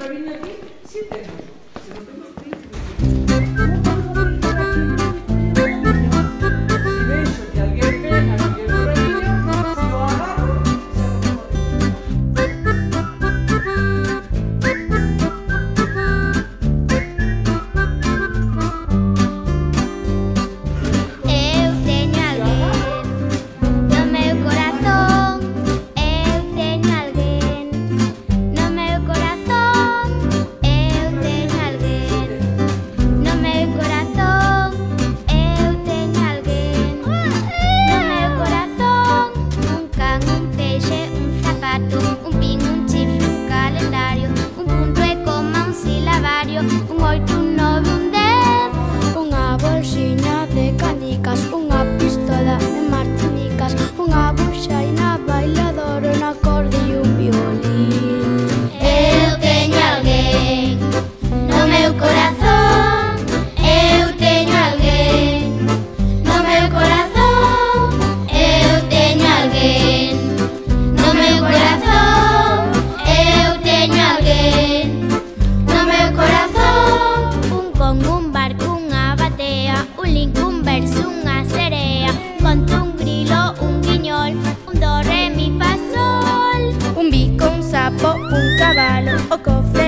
cariño aquí, sí tengo. Si no tengo espíritu. Si vexo que alguén pega, que é por aquí, se o agarro, un 8, un 9, un 10, unha bolsiña de canicas, unha pistola de martinicas, unha buxaina bailadora, un acorde e un violín. Eu teño alguén no meu corazón, eu teño alguén no meu corazón, eu teño alguén no meu corazón, eu teño alguén no meu corazón. Un con un barco, unha batea, un lince, un verso, unha serea, conto, un grilo, un guiñol, un do, re, mi, fa, sol, un bico, un sapo, un cabalo, o cofre